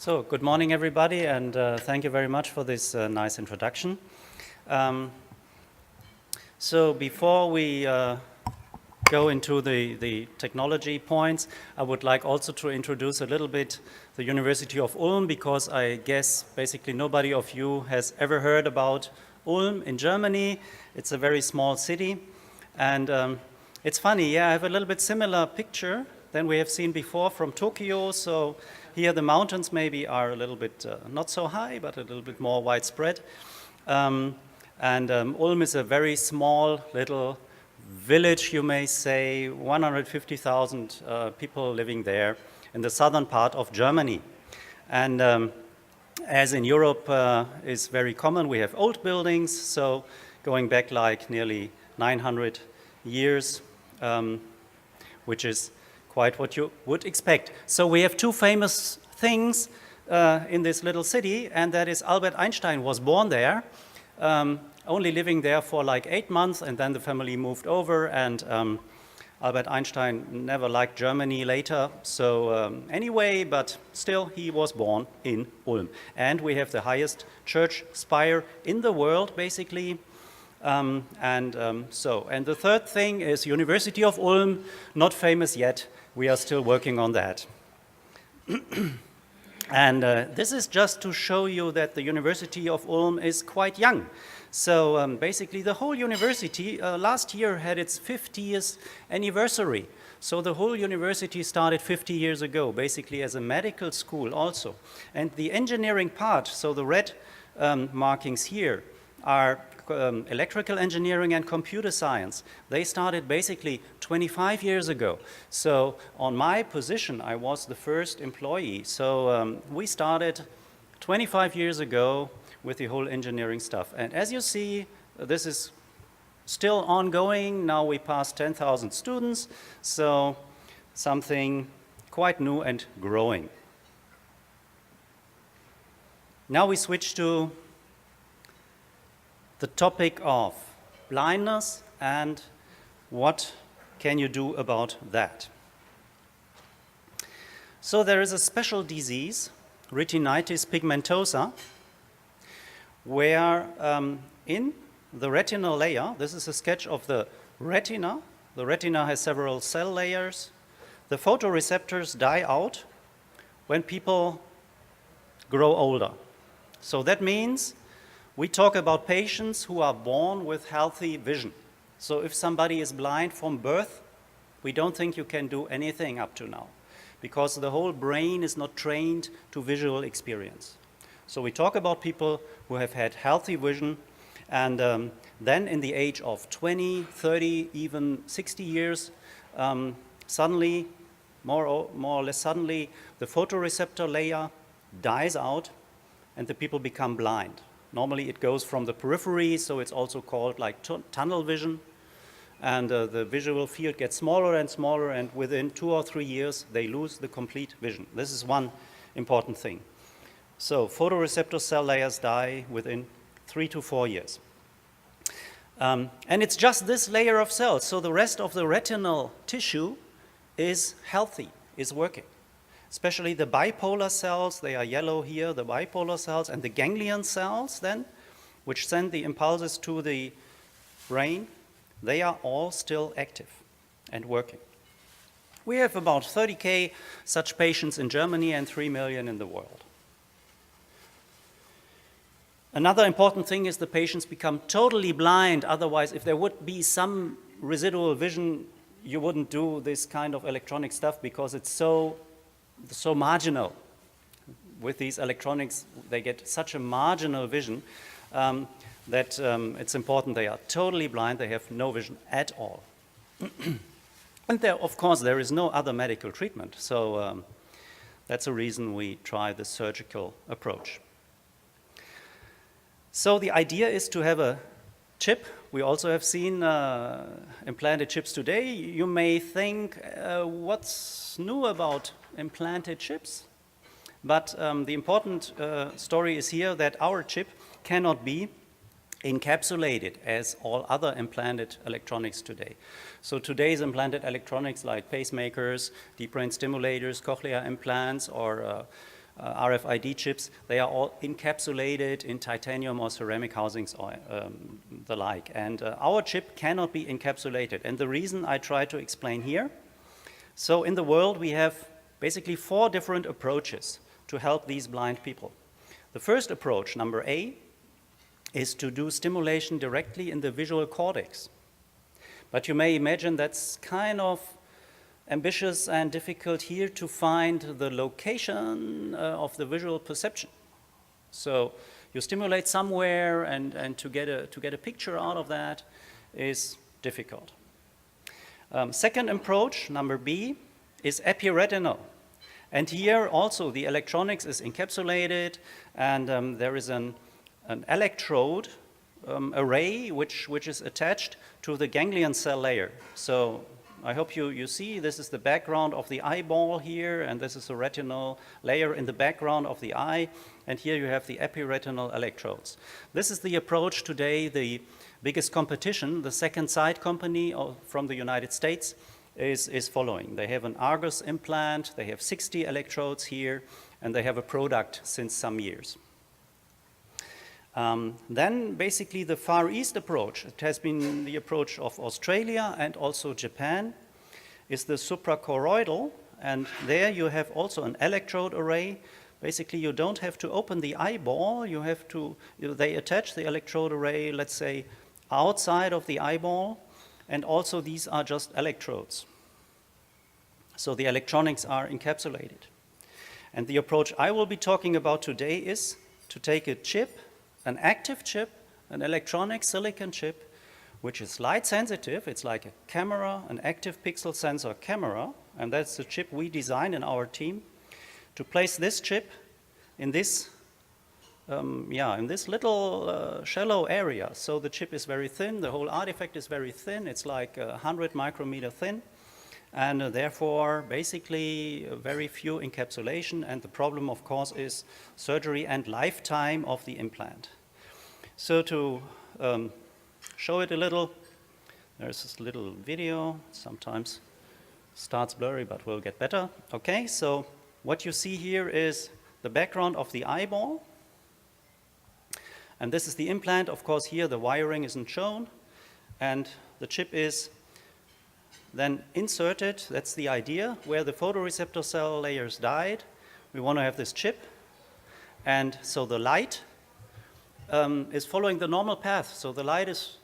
So, good morning, everybody, and thank you very much for this nice introduction. So, before we go into the technology points, I would like also to introduce a little bit the University of Ulm, because I guess basically nobody of you has ever heard about Ulm in Germany. It's a very small city, and it's funny, yeah, I have a little bit similar picture than we have seen before from Tokyo. So here the mountains maybe are a little bit not so high, but a little bit more widespread. Ulm is a very small little village, you may say, 150,000 people living there in the southern part of Germany. And as in Europe is very common, we have old buildings, so going back like nearly 900 years, which is quite what you would expect. So we have two famous things in this little city, and that is Albert Einstein was born there, only living there for like 8 months, and then the family moved over, and Albert Einstein never liked Germany later, so anyway, but still he was born in Ulm. And we have the highest church spire in the world, basically. And the third thing is University of Ulm, not famous yet. We are still working on that. And this is just to show you that the University of Ulm is quite young. So basically the whole university last year had its 50th anniversary. So the whole university started 50 years ago, basically as a medical school also. And the engineering part, so the red markings here, are electrical engineering and computer science. They started basically 25 years ago. So on my position, I was the first employee. So we started 25 years ago with the whole engineering stuff. And as you see, this is still ongoing. Now we passed 10,000 students, so something quite new and growing. Now we switch to the topic of blindness and what can you do about that. So there is a special disease, Retinitis Pigmentosa, where in the retinal layer, this is a sketch of the retina. The retina has several cell layers. The photoreceptors die out when people grow older. So that means we talk about patients who are born with healthy vision. So if somebody is blind from birth, we don't think you can do anything up to now, because the whole brain is not trained to visual experience. So we talk about people who have had healthy vision, and then in the age of 20, 30, even 60 years, suddenly, more or less suddenly, the photoreceptor layer dies out and the people become blind. Normally it goes from the periphery, so it's also called like tunnel vision, and the visual field gets smaller and smaller, and within 2 or 3 years they lose the complete vision. This is one important thing. So photoreceptor cell layers die within 3 to 4 years. And it's just this layer of cells, so the rest of the retinal tissue is healthy, is working. Especially the bipolar cells, they are yellow here, the bipolar cells, and the ganglion cells then, which send the impulses to the brain, they are all still active and working. We have about 30,000 such patients in Germany and 3 million in the world. Another important thing is the patients become totally blind. Otherwise, if there would be some residual vision, you wouldn't do this kind of electronic stuff, because it's so marginal. With these electronics, they get such a marginal vision that it's important they are totally blind, they have no vision at all. And there, of course, there is no other medical treatment, so that's a reason we try the surgical approach. So the idea is to have a chip. We also have seen implanted chips today. You may think, what's new about implanted chips? But the important story is here that our chip cannot be encapsulated as all other implanted electronics today. So today's implanted electronics like pacemakers, deep brain stimulators, cochlear implants, or RFID chips, they are all encapsulated in titanium or ceramic housings or the like. And our chip cannot be encapsulated. And the reason I try to explain here, so in the world we have basically 4 different approaches to help these blind people. The first approach, number A, is to do stimulation directly in the visual cortex. But you may imagine that's kind of ambitious and difficult here to find the location of the visual perception. So you stimulate somewhere and to get a picture out of that is difficult. Second approach, number B, is Epi Retinal. And here also the electronics is encapsulated, and there is an electrode array which is attached to the ganglion cell layer. So I hope you see this is the background of the eyeball here, and this is a retinal layer in the background of the eye, and here you have the epiretinal electrodes. This is the approach today. The biggest competition, the Second Sight company from the United States, is following. They have an Argus implant, they have 60 electrodes here, and they have a product since some years. Then basically the Far East approach, it has been the approach of Australia and also Japan, is the suprachoroidal, and there you have also an electrode array. Basically you don't have to open the eyeball, they attach the electrode array, let's say, outside of the eyeball, and also these are just electrodes. So the electronics are encapsulated. And the approach I will be talking about today is to take a chip, an active chip, an electronic silicon chip, which is light sensitive. It's like a camera, an active pixel sensor camera, and that's the chip we designed in our team, to place this chip in this little shallow area. So the chip is very thin, the whole artifact is very thin, it's like 100 micrometer thin, and therefore basically very few encapsulation, and the problem of course is surgery and lifetime of the implant. So to show it a little, there's this little video, sometimes starts blurry but will get better. Okay, so what you see here is the background of the eyeball. And this is the implant. Of course, here the wiring isn't shown. And the chip is then inserted. That's the idea. Where the photoreceptor cell layers died, we want to have this chip. And so the light is following the normal path. So the light is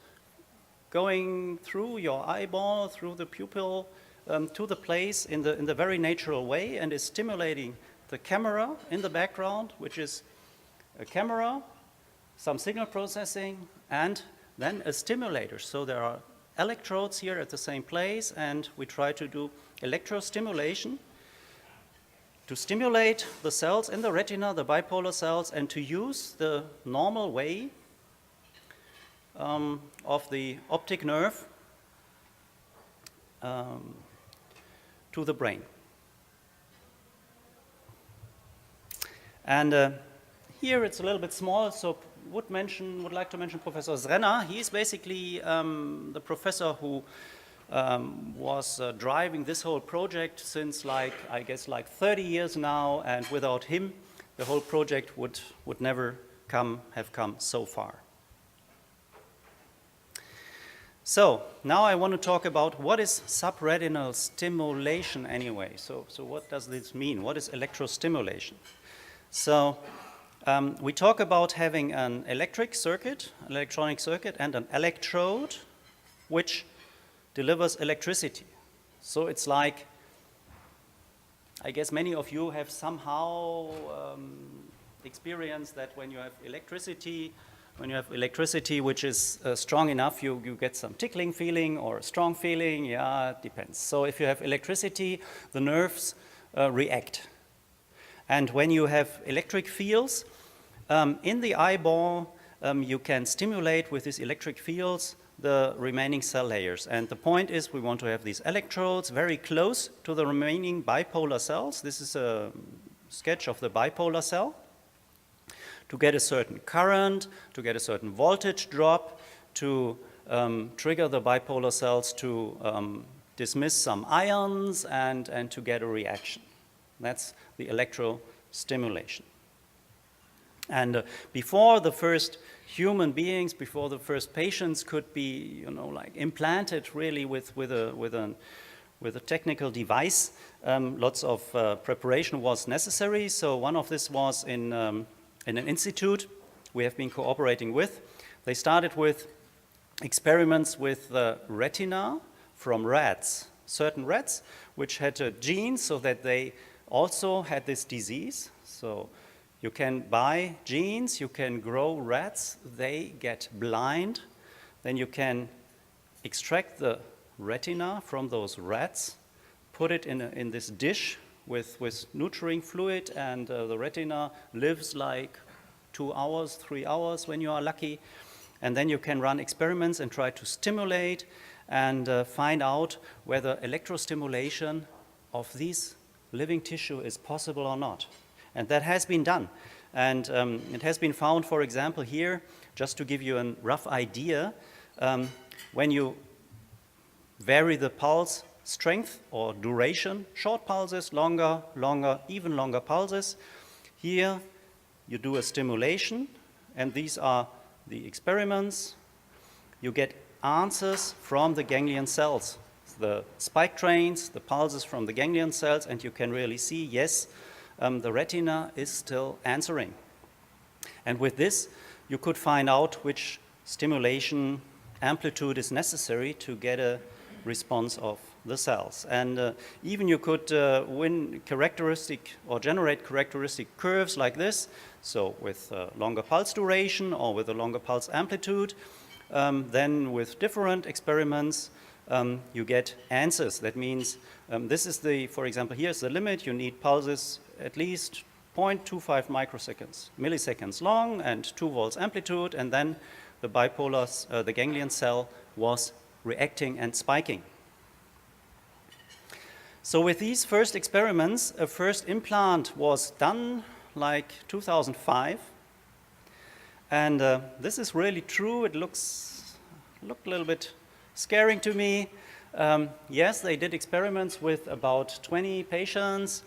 going through your eyeball, through the pupil, to the place in the very natural way, and is stimulating the camera in the background, which is a camera, some signal processing, and then a stimulator. So there are electrodes here at the same place, and we try to do electro-stimulation to stimulate the cells in the retina, the bipolar cells, and to use the normal way of the optic nerve to the brain. And here it's a little bit small, so would like to mention Professor Renner. He's basically the professor who was driving this whole project since I guess 30 years now, and without him the whole project would never have come so far. So now I want to talk about what is subretinal stimulation anyway. So what does this mean? What is electrostimulation? So we talk about having an electronic circuit, and an electrode which delivers electricity. So it's like, I guess many of you have somehow experienced that when you have electricity which is strong enough, you get some tickling feeling or a strong feeling. Yeah, it depends. So if you have electricity, the nerves react. And when you have electric fields in the eyeball, you can stimulate with these electric fields the remaining cell layers. And the point is we want to have these electrodes very close to the remaining bipolar cells. This is a sketch of the bipolar cell, to get a certain current, to get a certain voltage drop, to trigger the bipolar cells to dismiss some ions and to get a reaction. That's the electrostimulation. And before the first human beings, before the first patients could be, like implanted really with a technical device, lots of preparation was necessary. So one of this was in an institute we have been cooperating with. They started with experiments with the retina from rats, certain rats, which had a gene so that they also had this disease. So you can buy genes, you can grow rats, they get blind, then you can extract the retina from those rats, put it in this dish with nurturing fluid, and the retina lives like 2 hours, 3 hours when you are lucky. And then you can run experiments and try to stimulate and find out whether electrostimulation of this living tissue is possible or not. And that has been done. And it has been found, for example, here, just to give you a rough idea, when you vary the pulse strength or duration, short pulses, longer, even longer pulses, here you do a stimulation, and these are the experiments. You get answers from the ganglion cells, the spike trains, the pulses from the ganglion cells, and you can really see, yes, the retina is still answering. And with this, you could find out which stimulation amplitude is necessary to get a response of the cells. And even you could win characteristic or generate characteristic curves like this, so with longer pulse duration or with a longer pulse amplitude. Then with different experiments, you get answers. That means this is for example, here's the limit. You need pulses at least 0.25 milliseconds long and 2 volts amplitude, and then the the ganglion cell was reacting and spiking. So with these first experiments, a first implant was done like 2005. And this is really true. It looked a little bit scaring to me. Yes, they did experiments with about 20 patients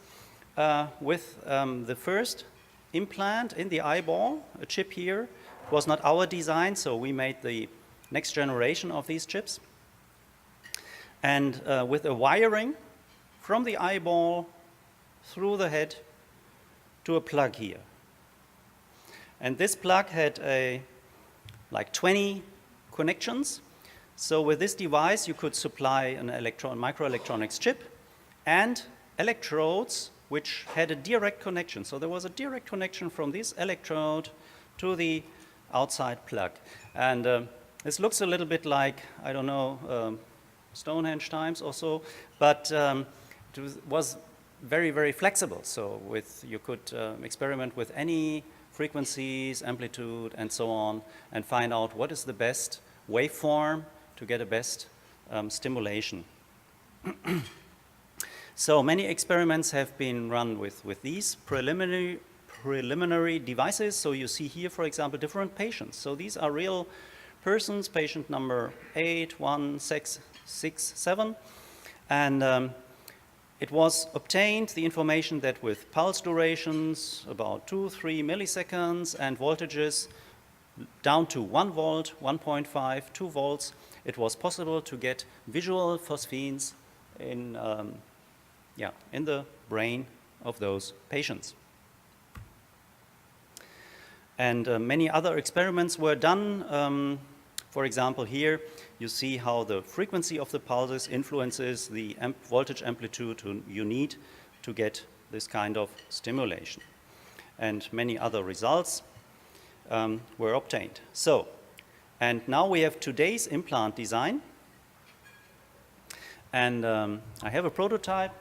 with the first implant in the eyeball, a chip here. It was not our design, so we made the next generation of these chips. And with a wiring from the eyeball through the head to a plug here. And this plug had like 20 connections. So with this device, you could supply an microelectronics chip and electrodes which had a direct connection. So there was a direct connection from this electrode to the outside plug. And this looks a little bit like, I don't know, Stonehenge times or so, but it was very, very flexible. So you could experiment with any frequencies, amplitude, and so on, and find out what is the best waveform to get a best stimulation. So many experiments have been run with these preliminary devices. So you see here, for example, different patients. So these are real persons, patient number 8, 1, 6, 7. And it was obtained, the information, that with pulse durations about 2-3 milliseconds and voltages down to 1 volt, 1.5, 2 volts, it was possible to get visual phosphines in the brain of those patients. And many other experiments were done. For example, here you see how the frequency of the pulses influences the voltage amplitude you need to get this kind of stimulation. And many other results were obtained. So, and now we have today's implant design. And I have a prototype.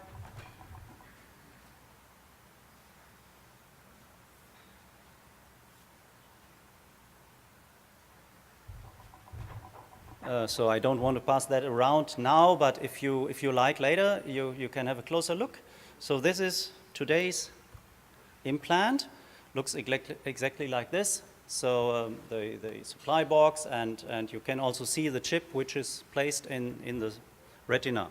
So I don't want to pass that around now, but if you like later, you can have a closer look. So this is today's implant. Looks exactly like this. So the supply box, and you can also see the chip which is placed in the retina.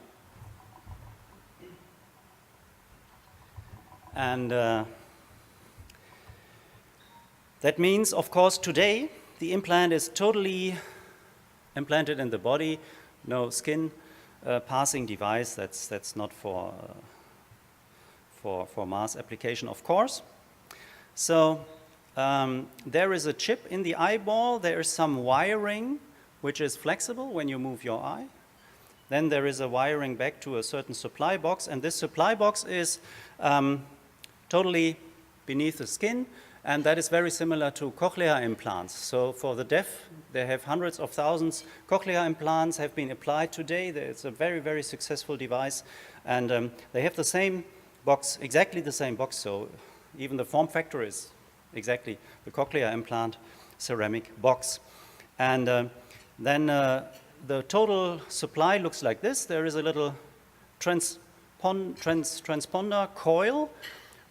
That means, of course, today the implant is totally implanted in the body, no skin passing device. That's not for mass application, of course. So there is a chip in the eyeball. There is some wiring which is flexible when you move your eye. Then there is a wiring back to a certain supply box, and this supply box is totally beneath the skin, and that is very similar to cochlear implants. So for the deaf, they have hundreds of thousands. Cochlear implants have been applied today. It's a very, very successful device, and they have the same box, exactly the same box, so even the form factor is exactly the cochlear implant ceramic box. And then the total supply looks like this. There is a little transponder coil,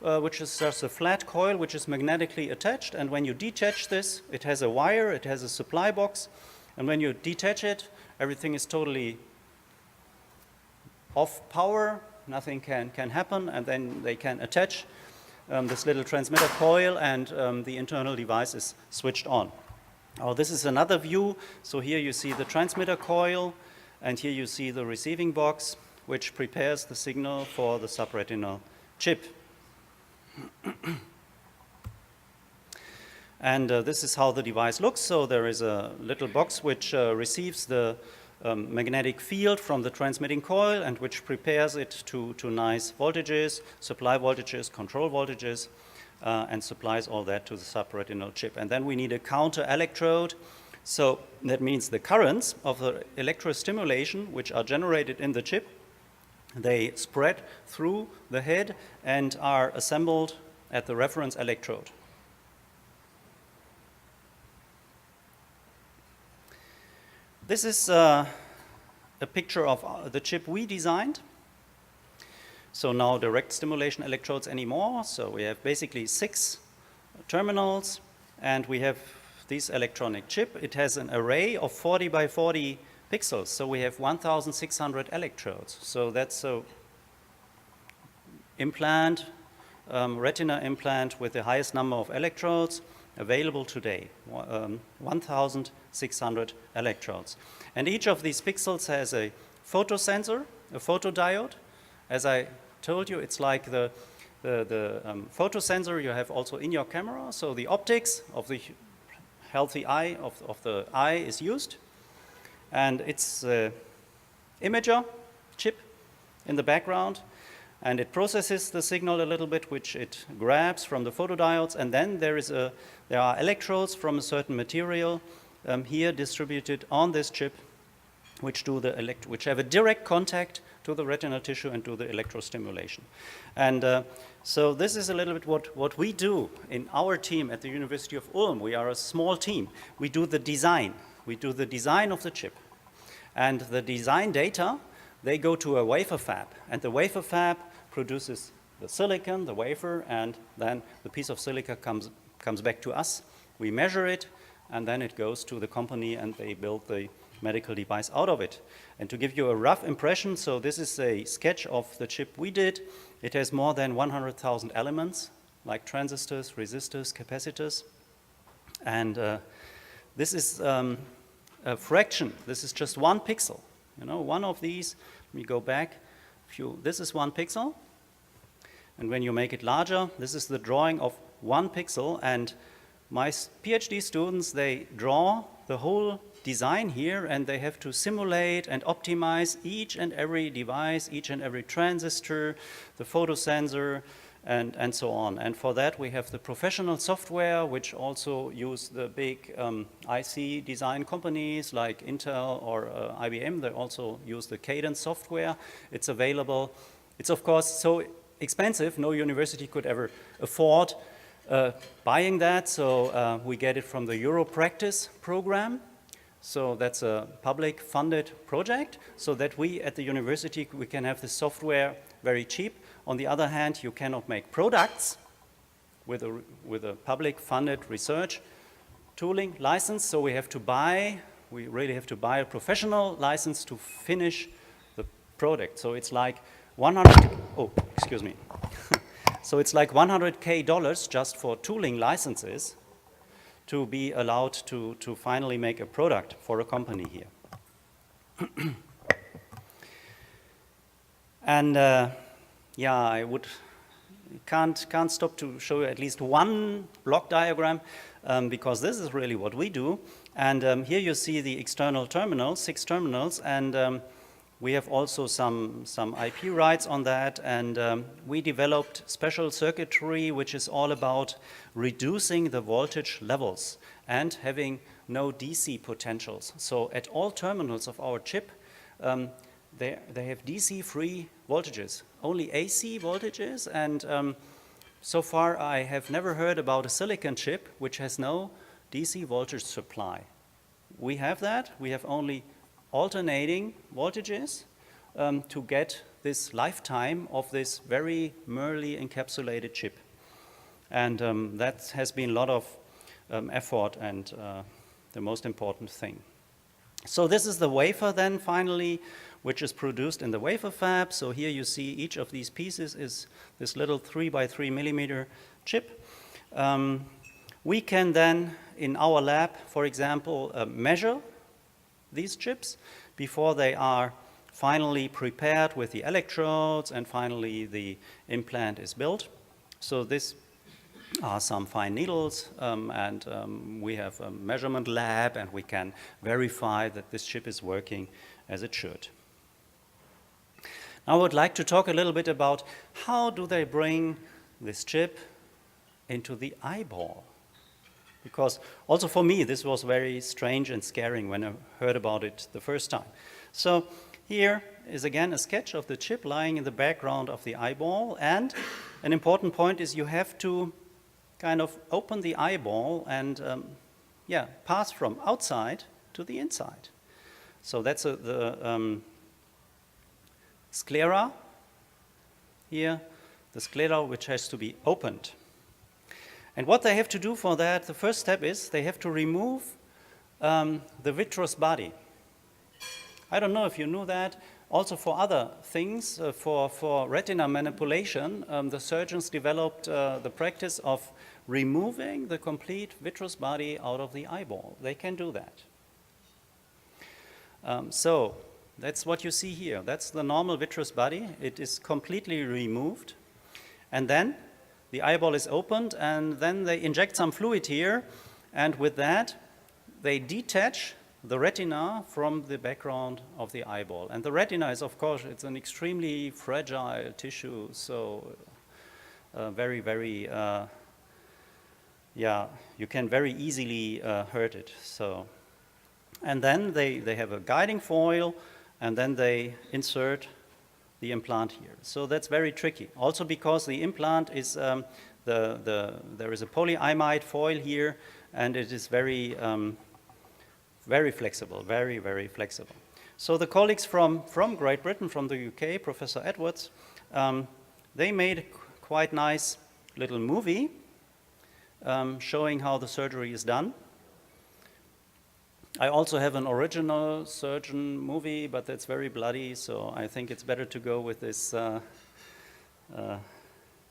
which is just a flat coil which is magnetically attached, and when you detach this, it has a wire, it has a supply box, and when you detach it, everything is totally off power, nothing can happen, and then they can attach this little transmitter coil, and the internal device is switched on. Oh, this is another view. So here you see the transmitter coil, and here you see the receiving box, which prepares the signal for the subretinal chip. And this is how the device looks. So there is a little box which receives the magnetic field from the transmitting coil and which prepares it to nice voltages, supply voltages, control voltages, and supplies all that to the subretinal chip. And then we need a counter electrode. So that means the currents of the electro-stimulation, which are generated in the chip, they spread through the head and are assembled at the reference electrode. This is a picture of the chip we designed. So no direct stimulation electrodes anymore. So we have basically 6 terminals, and we have this electronic chip. It has an array of 40 by 40 pixels. So we have 1,600 electrodes. So that's a implant, retina implant with the highest number of electrodes available today, 1,600 electrodes. And each of these pixels has a photosensor, a photodiode. As I told you, it's like the photosensor you have also in your camera. So the optics of the healthy eye, of the eye is used. And it's an imager chip in the background. And it processes the signal a little bit, which it grabs from the photodiodes. And then there are electrodes from a certain material here distributed on this chip, which have a direct contact to the retinal tissue and do the electrostimulation. And so this is a little bit what we do in our team at the University of Ulm. We are a small team. We do the design. We do the design of the chip. And the design data, they go to a wafer fab. And the wafer fab produces the silicon, the wafer, and then the piece of silica comes back to us. We measure it, and then it goes to the company, and they build the medical device out of it. And to give you a rough impression, so this is a sketch of the chip we did. It has more than 100,000 elements, like transistors, resistors, capacitors. And this is a fraction. This is just 1 pixel. You know, one of these, let me go back. This is 1 pixel. And when you make it larger, this is the drawing of 1 pixel. And my PhD students, they draw the whole design here, and they have to simulate and optimize each and every device, each and every transistor, the photosensor, and so on. And for that, we have the professional software, which also use the big IC design companies like Intel or IBM. They also use the Cadence software. It's available. It's, of course, so expensive. No university could ever afford buying that. So we get it from the EuroPractice program. So that's a public funded project, so that we at the university, we can have the software very cheap. On the other hand, you cannot make products with a public funded research tooling license, so we really have to buy a professional license to finish the product. So it's like so it's like $100K just for tooling licenses. to be allowed to finally make a product for a company here. And yeah, I can't stop to show you at least one block diagram because this is really what we do. And here you see the external terminals, 6 terminals, and we have also some IP rights on that, and we developed special circuitry which is all about reducing the voltage levels and having no DC potentials. So at all terminals of our chip, they have DC-free voltages, only AC voltages, and so far I have never heard about a silicon chip which has no DC voltage supply. We have that. We have only alternating voltages to get this lifetime of this very merely encapsulated chip. And that has been a lot of effort and the most important thing. So this is the wafer then finally, which is produced in the wafer fab. So here you see each of these pieces is this little 3 by 3 millimeter chip. We can then, in our lab, for example, measure these chips before they are finally prepared with the electrodes and finally the implant is built. So this are some fine needles and we have a measurement lab and we can verify that this chip is working as it should. Now I would like to talk a little bit about how do they bring this chip into the eyeball. Because also for me, this was very strange and scaring when I heard about it the first time. So here is again a sketch of the chip lying in the background of the eyeball. And an important point is you have to kind of open the eyeball and pass from outside to the inside. So that's the sclera here, the sclera which has to be opened. And what they have to do for that, the first step is they have to remove the vitreous body. I don't know if you knew that. Also for other things, for retina manipulation, the surgeons developed the practice of removing the complete vitreous body out of the eyeball. They can do that. So that's what you see here. That's the normal vitreous body. It is completely removed. And then the eyeball is opened, and then they inject some fluid here, and with that, they detach the retina from the background of the eyeball. And the retina is, of course, it's an extremely fragile tissue, so very, very, you can very easily hurt it. So, and then they have a guiding foil, and then they insert the implant here. So that's very tricky. Also because the implant is, there is a polyimide foil here, and it is very, very flexible, very, very flexible. So the colleagues from Great Britain, from the UK, Professor Edwards, they made a quite nice little movie showing how the surgery is done. I also have an original surgeon movie, but that's very bloody, so I think it's better to go with this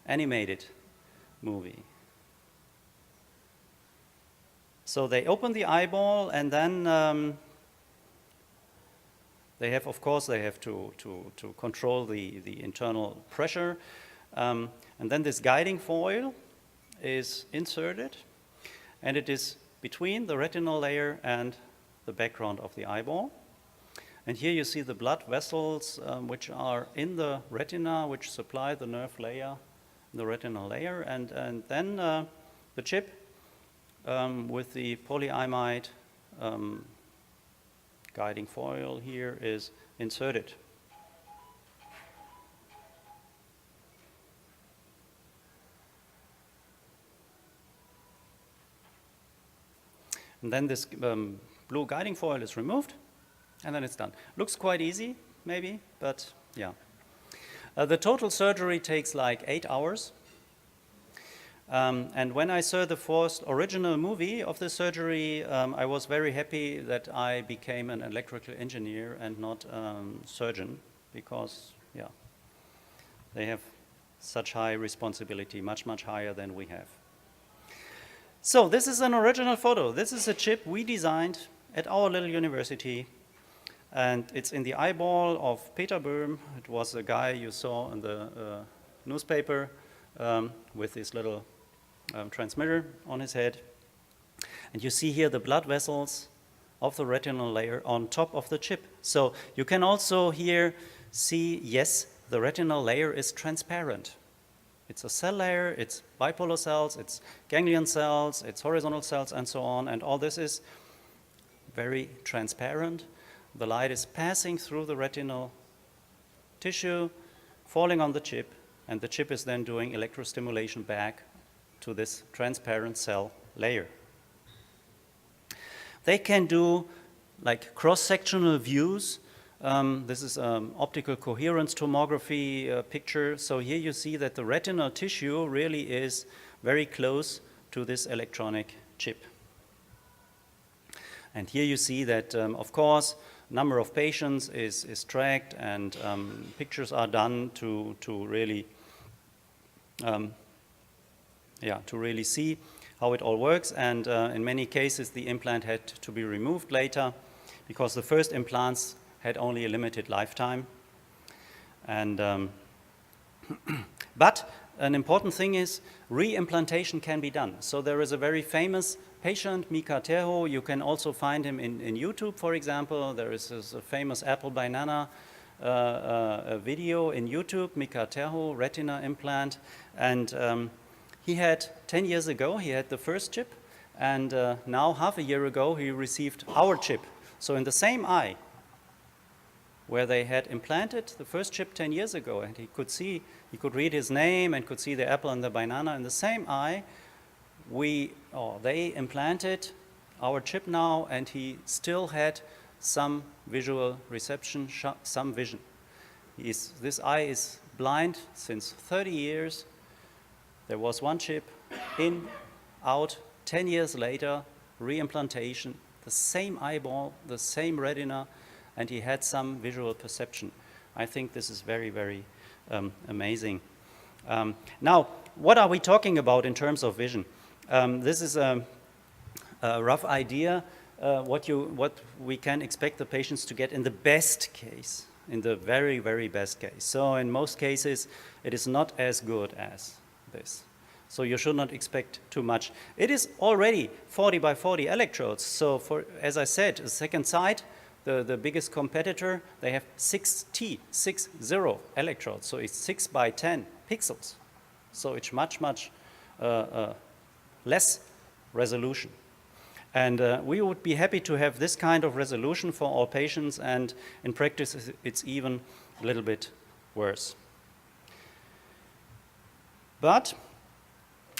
animated movie. So they open the eyeball, and then they have, of course, they have to control the internal pressure. And then this guiding foil is inserted, and it is between the retinal layer and the background of the eyeball. And here you see the blood vessels which are in the retina, which supply the nerve layer, the retinal layer, and then the chip with the polyimide guiding foil here is inserted. And then this blue guiding foil is removed, and then it's done. Looks quite easy, maybe, but yeah. The total surgery takes like 8 hours. And when I saw the first original movie of the surgery, I was very happy that I became an electrical engineer and not surgeon, because, yeah, they have such high responsibility, much, much higher than we have. So this is an original photo. This is a chip we designed at our little university. And it's in the eyeball of Peter Böhm. It was a guy you saw in the newspaper with this little transmitter on his head. And you see here the blood vessels of the retinal layer on top of the chip. So you can also here see, yes, the retinal layer is transparent. It's a cell layer, it's bipolar cells, it's ganglion cells, it's horizontal cells, and so on. And all this is very transparent. The light is passing through the retinal tissue, falling on the chip, and the chip is then doing electrostimulation back to this transparent cell layer. They can do like cross-sectional views. This is optical coherence tomography picture. So here you see that the retinal tissue really is very close to this electronic chip. And here you see that, of course, number of patients is tracked, and pictures are done to really see how it all works. And in many cases, the implant had to be removed later because the first implants had only a limited lifetime. And but an important thing is reimplantation can be done. So there is a very famous patient, Mika Terho. You can also find him in YouTube, for example. There is a famous apple banana a video in YouTube, Mika Terho, retina implant. And he had, 10 years ago, he had the first chip. And now, half a year ago, he received our chip. So in the same eye, where they had implanted the first chip 10 years ago, and he could see, he could read his name and could see the apple and the banana in the same eye, they implanted our chip now, and he still had some visual reception, some vision. This eye is blind since 30 years. There was one chip, in, out, 10 years later, reimplantation, the same eyeball, the same retina, and he had some visual perception. I think this is very, very amazing. Now, what are we talking about in terms of vision? This is a rough idea what we can expect the patients to get in the best case, in the very, very best case. So in most cases, it is not as good as this. So you should not expect too much. It is already 40 by 40 electrodes. So for, as I said, the second side, the biggest competitor, they have 60 electrodes. So it's 6 by 10 pixels. So it's much, much less resolution. And we would be happy to have this kind of resolution for all patients, and in practice it's even a little bit worse. But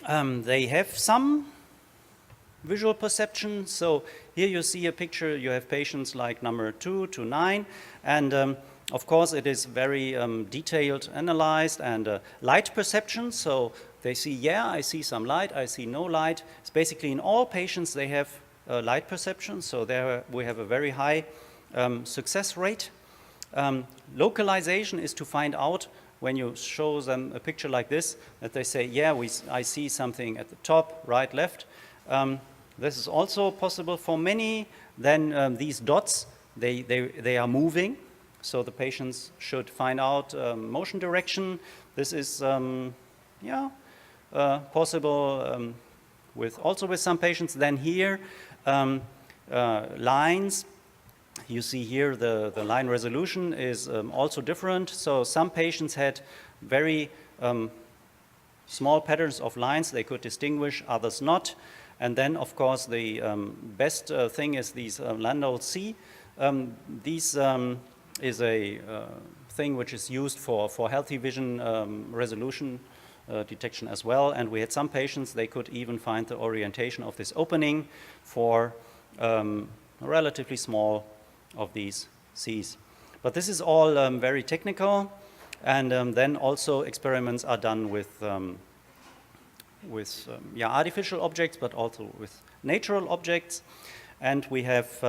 they have some visual perception. So here you see a picture, you have patients like number 2 to 9, and of course it is very detailed analyzed, and light perception, so they see, yeah, I see some light, I see no light. It's basically in all patients they have light perception, so there we have a very high success rate. Localization is to find out, when you show them a picture like this, that they say, yeah, I see something at the top, right, left. This is also possible for many. Then these dots, they are moving, so the patients should find out motion direction. This is, possible also with some patients. Then here, lines. You see here the line resolution is also different. So some patients had very small patterns of lines they could distinguish, others not. And then, of course, the best thing is these Landau C. These is a thing which is used for healthy vision resolution detection as well. And we had some patients, they could even find the orientation of this opening for relatively small of these Cs. But this is all very technical, and then also experiments are done with artificial objects, but also with natural objects. And we have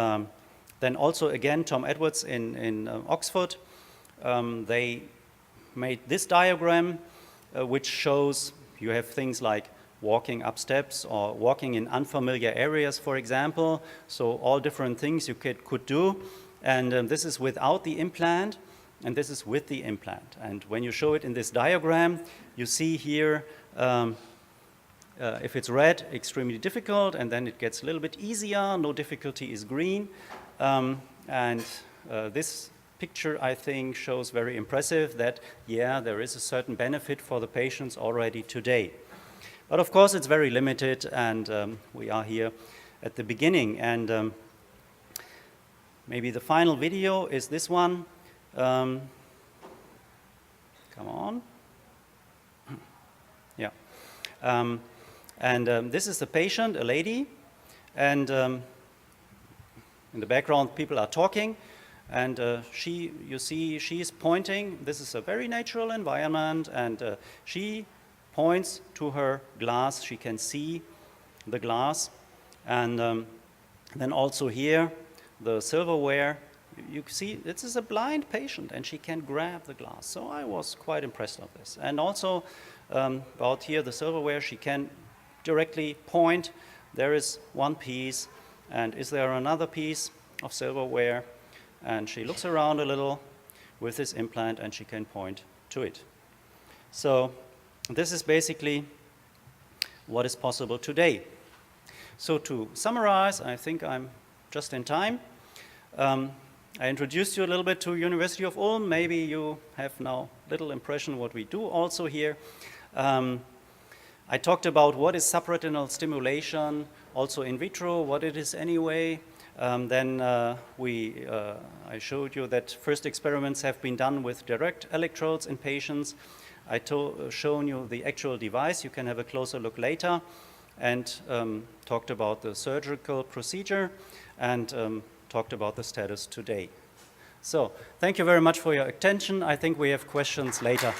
then also, again, Tom Edwards in Oxford. They made this diagram, which shows you have things like walking up steps or walking in unfamiliar areas, for example. So all different things you could do. And this is without the implant, and this is with the implant. And when you show it in this diagram, you see here, if it's red, extremely difficult, and then it gets a little bit easier. No difficulty is green. This picture, I think, shows very impressive that, yeah, there is a certain benefit for the patients already today. But of course, it's very limited, and we are here at the beginning. And maybe the final video is this one. Come on. Yeah. This is the patient, a lady, and in the background, people are talking. And you see, she's pointing. This is a very natural environment, and she points to her glass. She can see the glass. And then also here, the silverware. You see, this is a blind patient, and she can grab the glass. So I was quite impressed of this. And also, about here, the silverware, she can directly point. There is one piece, and is there another piece of silverware? And she looks around a little with this implant, and she can point to it. So this is basically what is possible today. So to summarize, I think I'm just in time. I introduced you a little bit to University of Ulm. Maybe you have now little impression what we do also here. I talked about what is subretinal stimulation, also in vitro, what it is anyway. I showed you that first experiments have been done with direct electrodes in patients. I shown you the actual device. You can have a closer look later, and talked about the surgical procedure, and talked about the status today. So thank you very much for your attention. I think we have questions later.